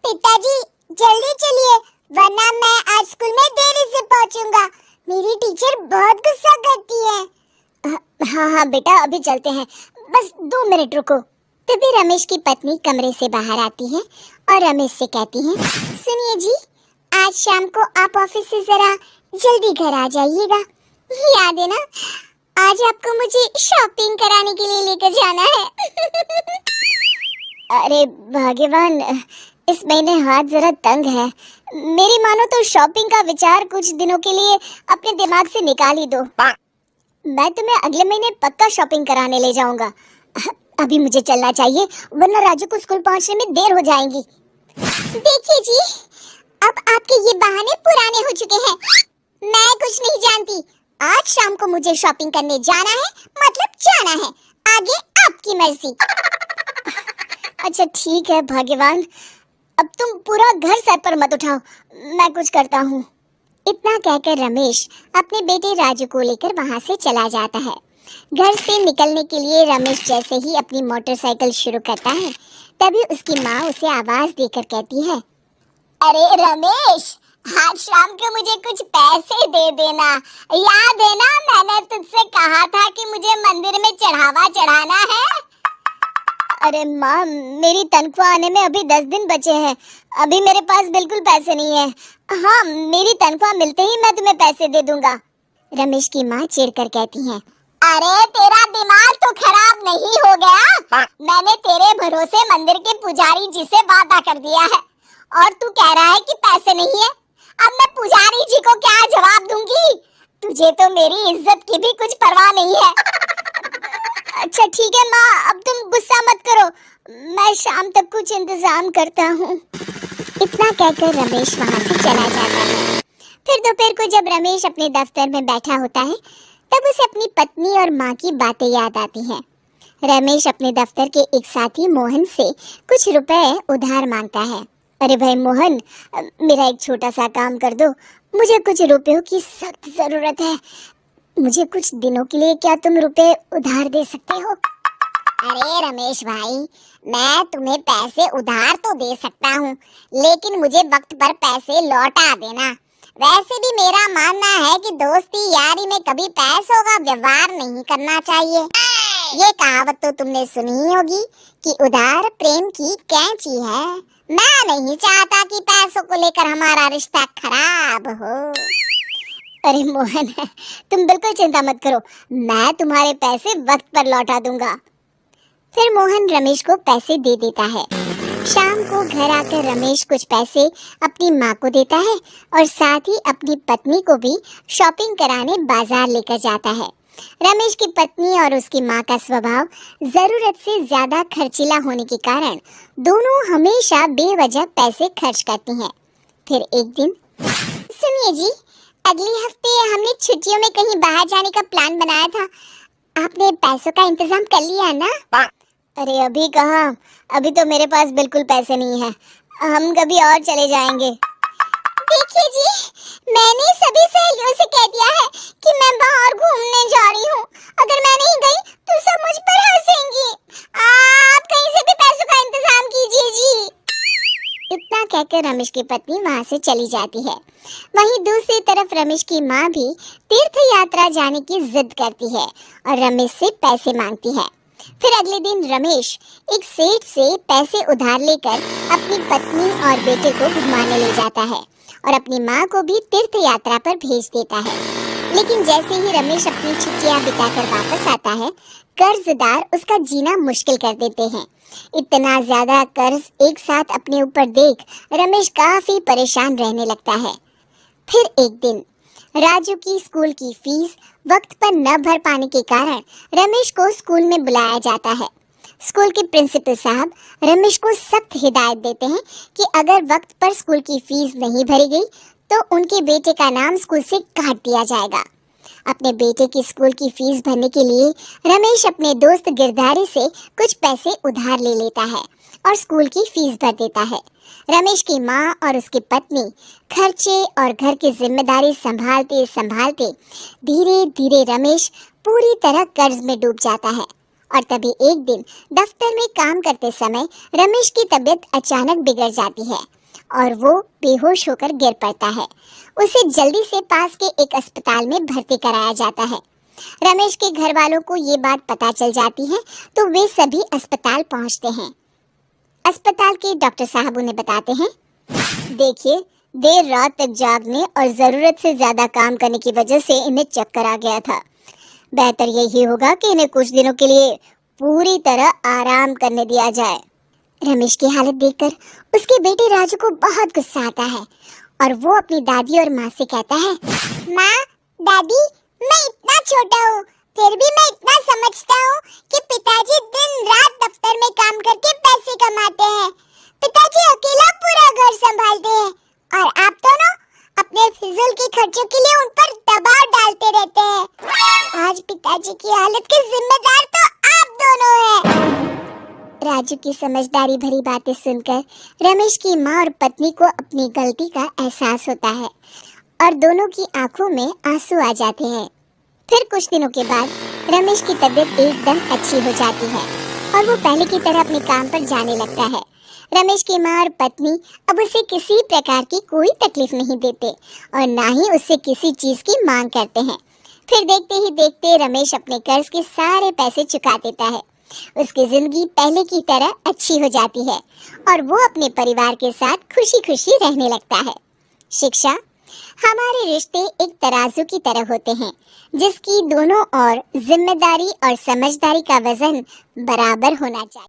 पिताजी जल्दी चलिए, वरना मैं आज स्कूल में देरी से पहुंचूंगा। मेरी टीचर बहुत गुस्सा करती है। हाँ हाँ बेटा, अभी चलते हैं, बस 2 मिनट रुको। तभी रमेश की पत्नी कमरे से बाहर आती है और रमेश से कहती है, सुनिए जी, आज शाम को आप ऑफिस से जरा जल्दी घर आ जाइएगा। याद है ना, आज आपको मुझे शॉपिंग कराने के लिए लेकर जाना है। अरे भाग्यवान, इस महीने हाथ जरा तंग है। मेरी मानो तो शॉपिंग का विचार कुछ दिनों के लिए अपने दिमाग से निकाल ही दो। मैं तुम्हें अगले महीने पक्का शॉपिंग कराने ले जाऊंगा। अभी मुझे चलना चाहिए, वरना राजू को स्कूल पहुंचने में देर हो जाएगी। देखिए जी, अब आपके ये बहाने पुराने हो चुके हैं। मैं कुछ नहीं जानती। आज शाम को मुझे शॉपिंग करने जाना है, मतलब जाना है। आगे आपकी मर्जी। अच्छा ठीक है भाग्यवान, अब तुम पूरा घर सर पर मत उठाओ, मैं कुछ करता हूँ। इतना कहकर रमेश अपने बेटे राजू को लेकर वहाँ से चला जाता है। घर से निकलने के लिए रमेश जैसे ही अपनी मोटरसाइकिल शुरू करता है, तभी उसकी माँ उसे आवाज देकर कहती है, अरे रमेश, आज शाम को मुझे कुछ पैसे दे देना। याद है ना, मैंने तुझसे कहा था कि मुझे मंदिर में चढ़ावा चढ़ाना है। अरे माँ, मेरी तनख्वाह आने में अभी 10 दिन बचे हैं, अभी मेरे पास बिल्कुल पैसे नहीं है। हाँ, मेरी तनख्वाह मिलते ही मैं तुम्हें पैसे दे दूंगा। रमेश की माँ चिढ़कर कहती है, अरे तेरा दिमाग तो खराब नहीं हो गया? मैंने तेरे भरोसे मंदिर के पुजारी जी से वादा कर दिया है और तू कह रहा है कि पैसे नहीं है। अब मैं पुजारी जी को क्या जवाब दूंगी? तुझे तो मेरी इज्जत की भी कुछ परवाह नहीं है। अच्छा ठीक है माँ, अब तुम गुस्सा मत करो, मैं शाम तक कुछ इंतजाम करता हूँ। इतना कहकर रमेश वहाँ से चला जाता है। फिर दोपहर को जब रमेश अपने दफ्तर में बैठा होता है, तब उसे अपनी पत्नी और माँ की बातें याद आती हैं। रमेश अपने दफ्तर के एक साथी मोहन से कुछ रुपए उधार मांगता है। अरे भाई मोहन, मेरा एक छोटा सा काम कर दो, मुझे कुछ रुपयों की सख्त जरूरत है। मुझे कुछ दिनों के लिए क्या तुम रुपए उधार दे सकते हो? अरे रमेश भाई, मैं तुम्हें पैसे उधार तो दे सकता हूँ, लेकिन मुझे वक्त पर पैसे लौटा देना। वैसे भी मेरा मानना है कि दोस्ती यारी में कभी पैसों का व्यवहार नहीं करना चाहिए। ये कहावत तो तुमने सुनी ही होगी कि उधार प्रेम की कैंची है। मैं नहीं चाहता कि पैसों को लेकर हमारा रिश्ता खराब हो। अरे मोहन, तुम बिल्कुल चिंता मत करो, मैं तुम्हारे पैसे वक्त पर लौटा दूंगा। फिर मोहन रमेश को पैसे दे देता है। शाम को घर आकर रमेश कुछ पैसे अपनी माँ को देता है और साथ ही अपनी पत्नी को भी शॉपिंग कराने बाजार लेकर जाता है। रमेश की पत्नी और उसकी माँ का स्वभाव जरूरत से ज्यादा खर्चीला होने के कारण दोनों हमेशा बेवजह पैसे खर्च करती हैं। फिर एक दिन, सुनिए जी, अगले हफ्ते हमने छुट्टियों में कहीं बाहर जाने का प्लान बनाया था। आपने पैसों का इंतजाम कर लिया ना? अरे अभी कहाँ, अभी तो मेरे पास बिल्कुल पैसे नहीं है, हम कभी और चले जाएंगे। देखिए जी, मैंने सभी सहेलियों से कह दिया है कि मैं बाहर घूमने जा रही हूँ। अगर मैं नहीं गई तो सब मुझ पर हंसेंगी। आप कहीं से भी पैसों का इंतजाम कीजिए जी। इतना कहकर रमेश की पत्नी वहाँ से चली जाती है। वहीं दूसरी तरफ रमेश की माँ भी तीर्थ यात्रा जाने की जिद करती है और रमेश से पैसे मांगती है। फिर अगले दिन रमेश एक सेठ से पैसे उधार लेकर अपनी पत्नी और बेटे को घुमाने ले जाता है और अपनी माँ को भी तीर्थ यात्रा पर भेज देता है। लेकिन जैसे ही रमेश अपनी छुट्टियाँ बिताकर वापस आता है, कर्जदार उसका जीना मुश्किल कर देते हैं। इतना ज्यादा कर्ज एक साथ अपने ऊपर देख रमेश काफी परेशान रहने लगता है। फिर एक दिन राजू की स्कूल की फीस वक्त पर न भर पाने के कारण रमेश को स्कूल में बुलाया जाता है। स्कूल के प्रिंसिपल साहब रमेश को सख्त हिदायत देते हैं कि अगर वक्त पर स्कूल की फीस नहीं भरी गई तो उनके बेटे का नाम स्कूल से काट दिया जाएगा। अपने बेटे की स्कूल की फीस भरने के लिए रमेश अपने दोस्त गिरधारी से कुछ पैसे उधार ले लेता है और स्कूल की फीस भर देता है। रमेश की माँ और उसकी पत्नी खर्चे और घर की जिम्मेदारी संभालते संभालते धीरे धीरे रमेश पूरी तरह कर्ज में डूब जाता है और तभी एक दिन दफ्तर में काम करते समय रमेश की तबीयत अचानक बिगड़ जाती है और वो बेहोश होकर गिर पड़ता है। उसे जल्दी से पास के एक अस्पताल में भर्ती कराया जाता है। रमेश के घर वालों को ये बात पता चल जाती है तो वे सभी अस्पताल पहुंचते हैं। अस्पताल के डॉक्टर साहब उन्हें बताते हैं, देखिए, देर रात तक जागने और जरूरत से ज्यादा काम करने की वजह से इन्हें चक्कर आ गया था। बेहतर यही होगा कि इन्हें कुछ दिनों के लिए पूरी तरह आराम करने दिया जाए। रमेश की हालत देखकर उसके बेटे राजू को बहुत गुस्सा आता है और वो अपनी दादी और माँ से कहता है, माँ, दादी, मैं इतना छोटा हूँ, फिर भी मैं इतना समझता हूँ कि पिताजी दिन रात दफ्तर में काम करके पैसे कमाते हैं। पिताजी अकेला पूरा घर संभालते हैं और आप दोनों अपने फिजूल के खर्चों के लिए उन पर दबाव डालते रहते हैं। आज पिताजी की हालत के जिम्मेदार तो आप दोनों हैं। राजू की समझदारी भरी बातें सुनकर रमेश की माँ और पत्नी को अपनी गलती का एहसास होता है और दोनों की आंखों में आंसू आ जाते हैं। फिर कुछ दिनों के बाद रमेश की तबीयत एकदम अच्छी हो जाती है और वो पहले की तरह अपने काम पर जाने लगता है। रमेश की माँ और पत्नी अब उसे किसी प्रकार की कोई तकलीफ नहीं देते और ना ही उससे किसी चीज की मांग करते हैं। फिर देखते ही देखते रमेश अपने कर्ज के सारे पैसे चुका देता है। उसकी जिंदगी पहले की तरह अच्छी हो जाती है और वो अपने परिवार के साथ खुशी खुशी रहने लगता है। शिक्षा, हमारे रिश्ते एक तराजू की तरह होते हैं जिसकी दोनों ओर जिम्मेदारी और समझदारी का वजन बराबर होना चाहिए।